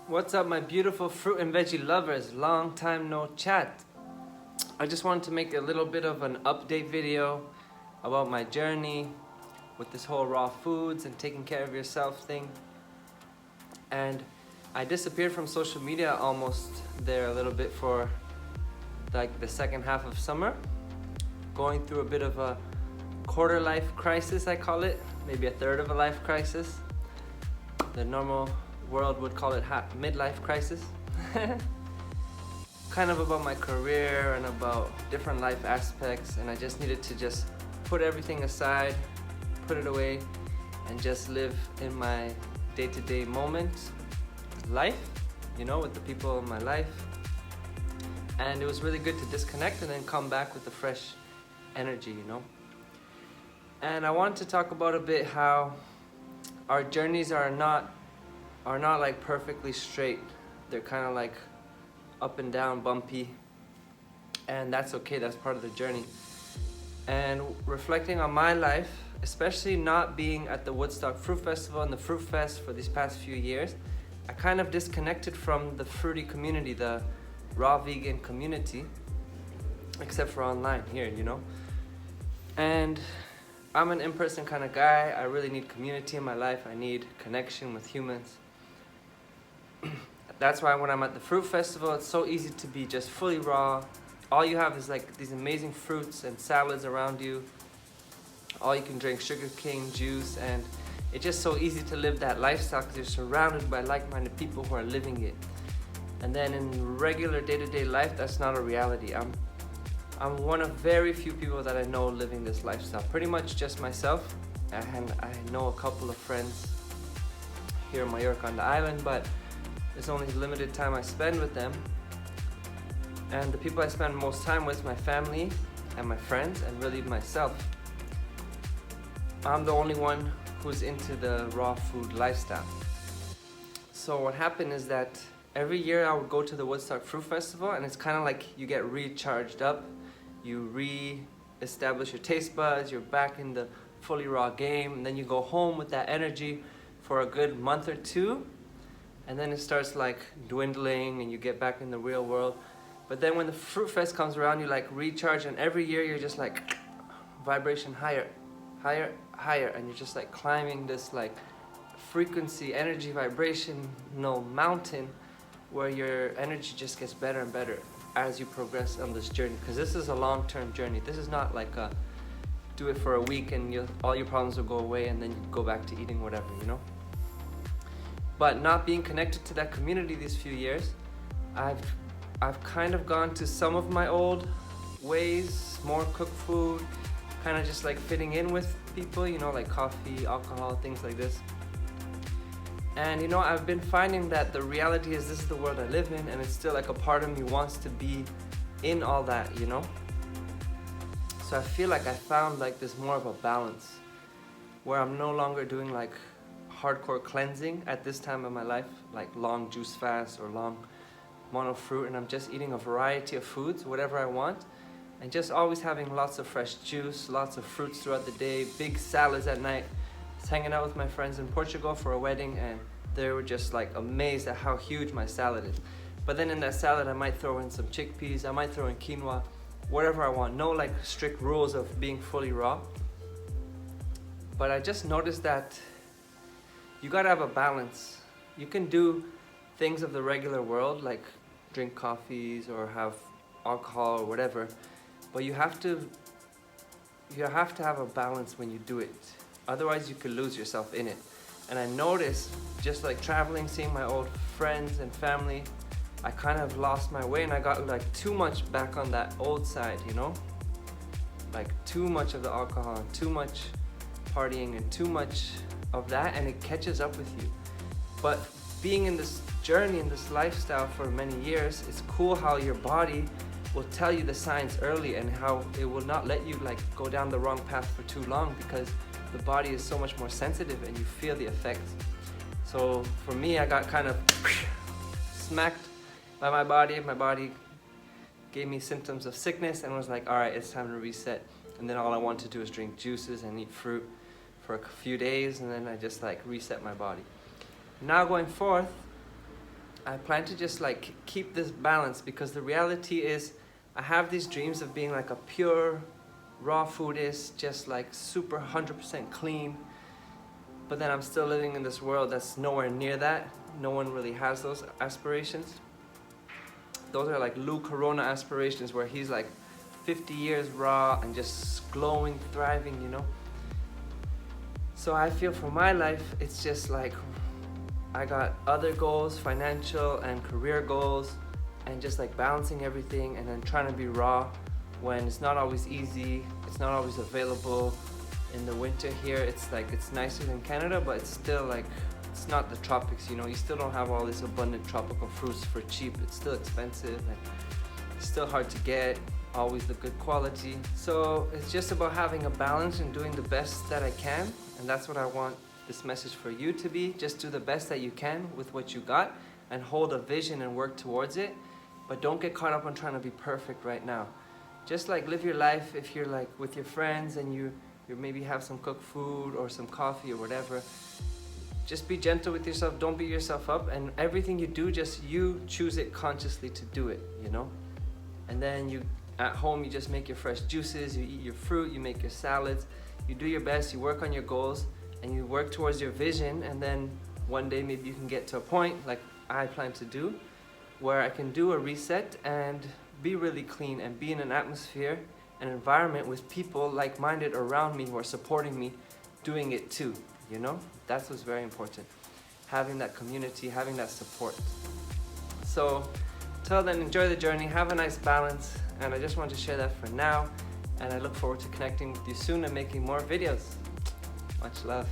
What's up, my beautiful fruit and veggie lovers? Long time no chat. I just wanted to make a little bit of an update video about my journey with this whole raw foods and taking care of yourself thing. And I disappeared from social media almost there a little bit for like the second half of summer, going through a bit of a quarter life crisis, I call it, maybe a third of a life crisis. The normal world would call it midlife crisis. Kind of about my career and about different life aspects, and I just needed to just put everything aside, put it away, and just live in my day-to-day moments, life, with the people in my life. And it was really good to disconnect and then come back with a fresh energy, And I want to talk about a bit how our journeys are not like perfectly straight. They're kind of like up and down, bumpy, and that's okay. That's part of the journey. And reflecting on my life, especially not being at the Woodstock Fruit Festival and the Fruit Fest for these past few years, I kind of disconnected from the fruity community, the raw vegan community, except for online here, And I'm an in-person kind of guy. I really need community in my life. I need connection with humans. That's why when I'm at the fruit festival, it's so easy to be just fully raw. All you have is like these amazing fruits and salads around you. All you can drink sugarcane juice, and it's just so easy to live that lifestyle because you're surrounded by like-minded people who are living it. And then in regular day-to-day life, that's not a reality. I'm one of very few people that I know living this lifestyle. Pretty much just myself, and I know a couple of friends here in Mallorca on the island, but there's only limited time I spend with them. And the people I spend most time with, my family and my friends, and really myself. I'm the only one who's into the raw food lifestyle. So what happened is that every year I would go to the Woodstock Fruit Festival, and it's kind of like you get recharged up. You re-establish your taste buds, you're back in the fully raw game, and then you go home with that energy for a good month or two. And then it starts like dwindling and you get back in the real world. But then when the Fruit Fest comes around, you like recharge, and every year you're just like vibration higher, higher, higher, and you're just like climbing this like frequency, energy, vibration, mountain where your energy just gets better and better as you progress on this journey. Because this is a long-term journey. This is not like a do it for a week and all your problems will go away and then you go back to eating whatever, But not being connected to that community these few years, I've kind of gone to some of my old ways, more cooked food, kind of just like fitting in with people, like coffee, alcohol, things like this. And I've been finding that the reality is this is the world I live in, and it's still like a part of me wants to be in all that, So I feel like I found like this more of a balance where I'm no longer doing like hardcore cleansing at this time of my life, like long juice fast or long mono fruit, and I'm just eating a variety of foods, whatever I want, and just always having lots of fresh juice, lots of fruits throughout the day, big salads at night. I was hanging out with my friends in Portugal for a wedding, and they were just like amazed at how huge my salad is. But then in that salad I might throw in some chickpeas, I might throw in quinoa, whatever I want. No like strict rules of being fully raw. But I just noticed that you gotta have a balance. You can do things of the regular world, like drink coffees or have alcohol or whatever, but you have to have a balance when you do it. Otherwise you could lose yourself in it. And I noticed, just like traveling, seeing my old friends and family, I kind of lost my way and I got like too much back on that old side, Like too much of the alcohol and too much partying and too much of that, and it catches up with you. But being in this journey, in this lifestyle for many years, it's cool how your body will tell you the signs early and how it will not let you like go down the wrong path for too long, because the body is so much more sensitive and you feel the effects. So for me, I got kind of smacked by my body. My body gave me symptoms of sickness and was like, all right, it's time to reset. And then all I want to do is drink juices and eat fruit for a few days, and then I just like reset my body. Now going forth, I plan to just like keep this balance, because the reality is I have these dreams of being like a pure raw foodist, just like super 100% clean, but then I'm still living in this world that's nowhere near that. No one really has those aspirations. Those are like Lou Corona aspirations, where he's like 50 years raw and just glowing, thriving, you know? So I feel for my life, it's just like I got other goals, financial and career goals, and just like balancing everything, and then trying to be raw when it's not always easy, it's not always available. In the winter here, it's like, it's nicer than Canada, but it's still like, it's not the tropics, you know? You still don't have all this abundant tropical fruits for cheap. It's still expensive, and it's still hard to get, always the good quality. So it's just about having a balance and doing the best that I can, and that's what I want this message for you to be. Just do the best that you can with what you got, and hold a vision and work towards it, but don't get caught up on trying to be perfect right now. Just like live your life. If you're like with your friends and you maybe have some cooked food or some coffee or whatever, just be gentle with yourself, don't beat yourself up, and everything you do, just you choose it consciously to do it, you know? And then you, at home, you just make your fresh juices, you eat your fruit, you make your salads, you do your best, you work on your goals, and you work towards your vision, and then one day maybe you can get to a point, like I plan to do, where I can do a reset and be really clean and be in an atmosphere, an environment with people like-minded around me who are supporting me doing it too, you know? That's what's very important. Having that community, having that support. So till then, enjoy the journey, have a nice balance, and I just want to share that for now, and I look forward to connecting with you soon and making more videos. Much love.